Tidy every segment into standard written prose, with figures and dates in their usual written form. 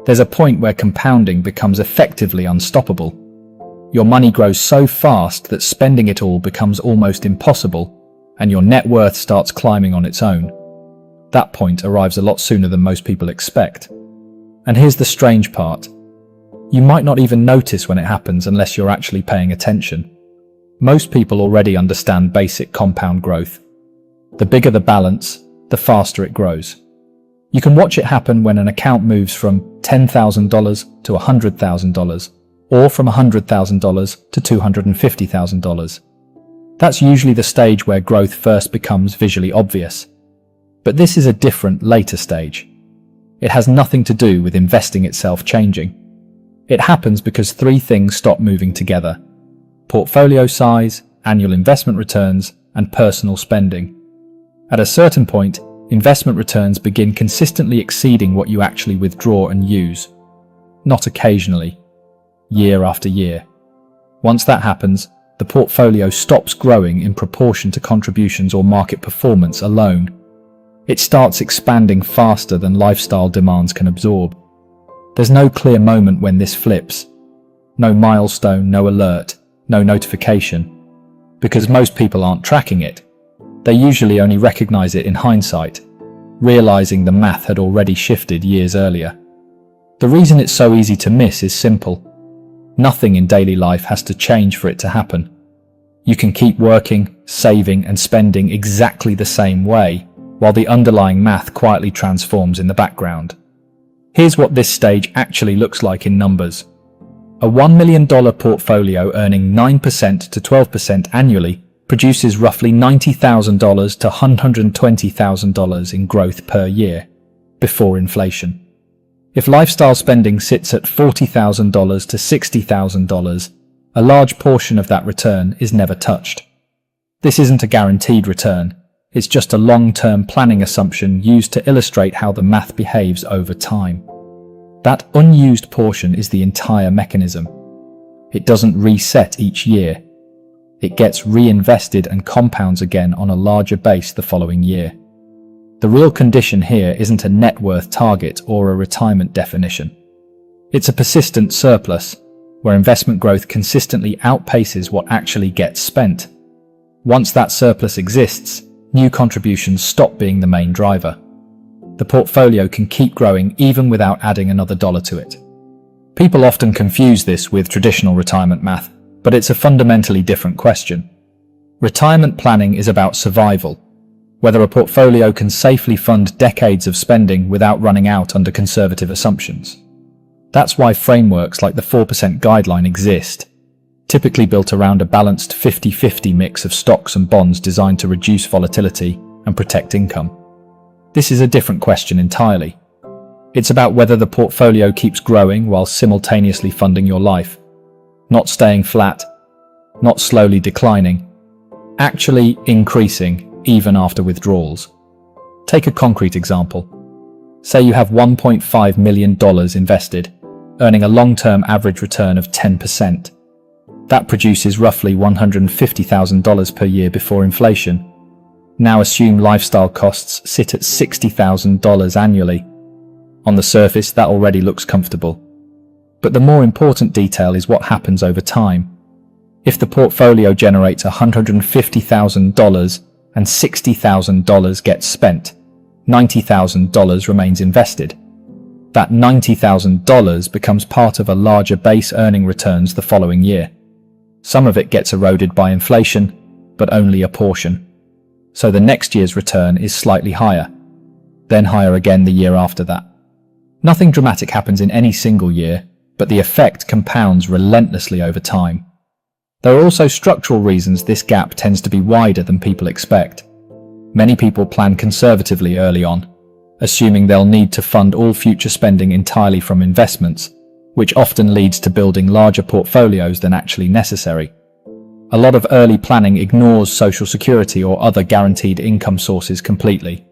There's a point where compounding becomes effectively unstoppable. Your money grows so fast that spending it all becomes almost impossible, and your net worth starts climbing on its own. That point arrives a lot sooner than most people expect. And here's the strange part. You might not even notice when it happens unless you're actually paying attention. Most people already understand basic compound growth. The bigger the balance, the faster it grows. You can watch it happen when an account moves from $10,000 to $100,000, or from $100,000 to $250,000. That's usually the stage where growth first becomes visually obvious. But this is a different, later stage. It has nothing to do with investing itself changing. It happens because three things stop moving together: portfolio size, annual investment returns, and personal spending. At a certain point, investment returns begin consistently exceeding what you actually withdraw and use. Not occasionally, year after year. Once that happens, the portfolio stops growing in proportion to contributions or market performance alone. It starts expanding faster than lifestyle demands can absorb. There's no clear moment when this flips. No milestone, no alert, no notification. Because most people aren't tracking it. They usually only recognize it in hindsight, realizing the math had already shifted years earlier. The reason it's so easy to miss is simple. Nothing in daily life has to change for it to happen. You can keep working, saving, and spending exactly the same way, while the underlying math quietly transforms in the background. Here's what this stage actually looks like in numbers. A $1 million portfolio earning 9% to 12% annually produces roughly $90,000 to $120,000 in growth per year, before inflation. If lifestyle spending sits at $40,000 to $60,000, a large portion of that return is never touched. This isn't a guaranteed return, it's just a long-term planning assumption used to illustrate how the math behaves over time. That unused portion is the entire mechanism. It doesn't reset each year. It gets reinvested and compounds again on a larger base the following year. The real condition here isn't a net worth target or a retirement definition. It's a persistent surplus, where investment growth consistently outpaces what actually gets spent. Once that surplus exists, new contributions stop being the main driver. The portfolio can keep growing even without adding another dollar to it. People often confuse this with traditional retirement math, but it's a fundamentally different question. Retirement planning is about survival, whether a portfolio can safely fund decades of spending without running out under conservative assumptions. That's why frameworks like the 4% guideline exist, typically built around a balanced 50-50 mix of stocks and bonds designed to reduce volatility and protect income. This is a different question entirely. It's about whether the portfolio keeps growing while simultaneously funding your life. Not staying flat, not slowly declining, actually increasing even after withdrawals. Take a concrete example. Say you have $1.5 million invested, earning a long-term average return of 10%. That produces roughly $150,000 per year before inflation. Now assume lifestyle costs sit at $60,000 annually. On the surface, that already looks comfortable. But the more important detail is what happens over time. If the portfolio generates $150,000 and $60,000 gets spent, $90,000 remains invested. That $90,000 becomes part of a larger base earning returns the following year. Some of it gets eroded by inflation, but only a portion. So the next year's return is slightly higher, then higher again the year after that. Nothing dramatic happens in any single year, but the effect compounds relentlessly over time. There are also structural reasons this gap tends to be wider than people expect. Many people plan conservatively early on, assuming they'll need to fund all future spending entirely from investments, which often leads to building larger portfolios than actually necessary. A lot of early planning ignores Social Security or other guaranteed income sources completely.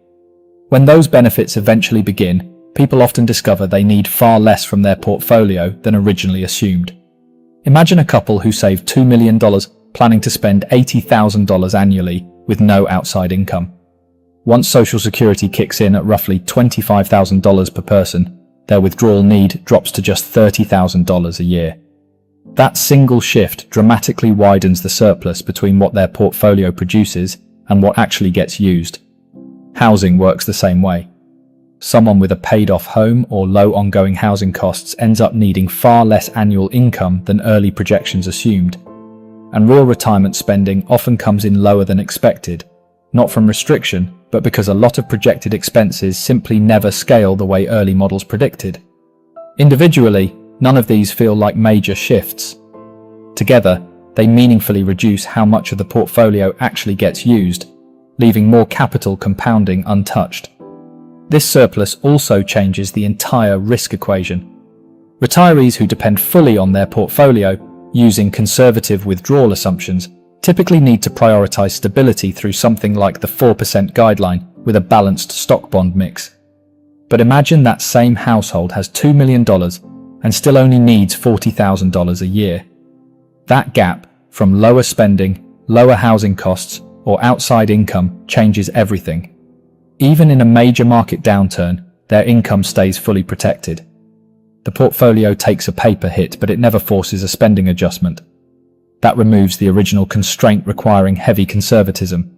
When those benefits eventually begin, people often discover they need far less from their portfolio than originally assumed. Imagine a couple who saved $2 million planning to spend $80,000 annually with no outside income. Once Social Security kicks in at roughly $25,000 per person, their withdrawal need drops to just $30,000 a year. That single shift dramatically widens the surplus between what their portfolio produces and what actually gets used. Housing works the same way. Someone with a paid-off home or low ongoing housing costs ends up needing far less annual income than early projections assumed. And real retirement spending often comes in lower than expected, not from restriction, but because a lot of projected expenses simply never scale the way early models predicted. Individually, none of these feel like major shifts. Together, they meaningfully reduce how much of the portfolio actually gets used, leaving more capital compounding untouched. This surplus also changes the entire risk equation. Retirees who depend fully on their portfolio, using conservative withdrawal assumptions, typically need to prioritize stability through something like the 4% guideline with a balanced stock-bond mix. But imagine that same household has $2 million and still only needs $40,000 a year. That gap, from lower spending, lower housing costs, or outside income, changes everything. Even in a major market downturn, their income stays fully protected. The portfolio takes a paper hit, but it never forces a spending adjustment. That removes the original constraint requiring heavy conservatism.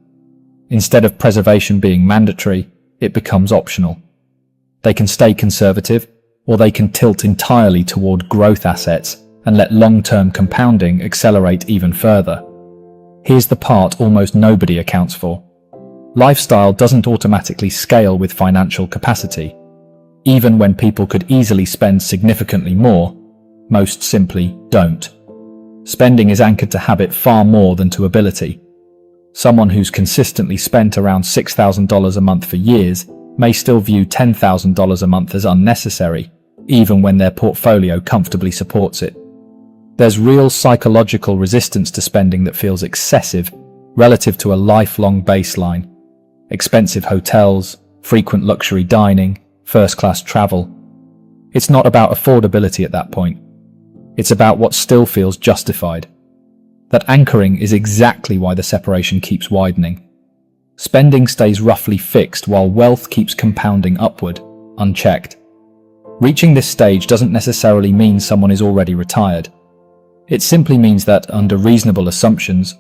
Instead of preservation being mandatory, it becomes optional. They can stay conservative, or they can tilt entirely toward growth assets and let long-term compounding accelerate even further. Here's the part almost nobody accounts for. Lifestyle doesn't automatically scale with financial capacity. Even when people could easily spend significantly more, most simply don't. Spending is anchored to habit far more than to ability. Someone who's consistently spent around $6,000 a month for years may still view $10,000 a month as unnecessary, even when their portfolio comfortably supports it. There's real psychological resistance to spending that feels excessive relative to a lifelong baseline. Expensive hotels, frequent luxury dining, first-class travel. It's not about affordability at that point. It's about what still feels justified. That anchoring is exactly why the separation keeps widening. Spending stays roughly fixed while wealth keeps compounding upward, unchecked. Reaching this stage doesn't necessarily mean someone is already retired. It simply means that, under reasonable assumptions,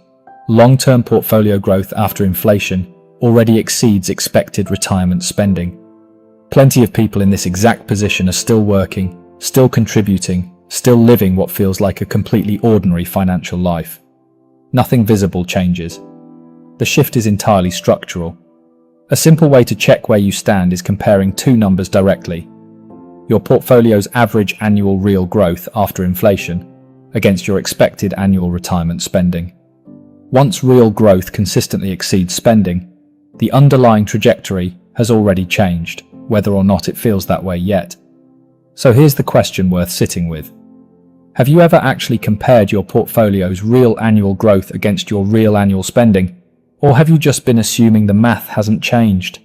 long-term portfolio growth after inflation already exceeds expected retirement spending. Plenty of people in this exact position are still working, still contributing, still living what feels like a completely ordinary financial life. Nothing visible changes. The shift is entirely structural. A simple way to check where you stand is comparing two numbers directly. Your portfolio's average annual real growth after inflation against your expected annual retirement spending. Once real growth consistently exceeds spending, the underlying trajectory has already changed, whether or not it feels that way yet. So here's the question worth sitting with. Have you ever actually compared your portfolio's real annual growth against your real annual spending? Or have you just been assuming the math hasn't changed?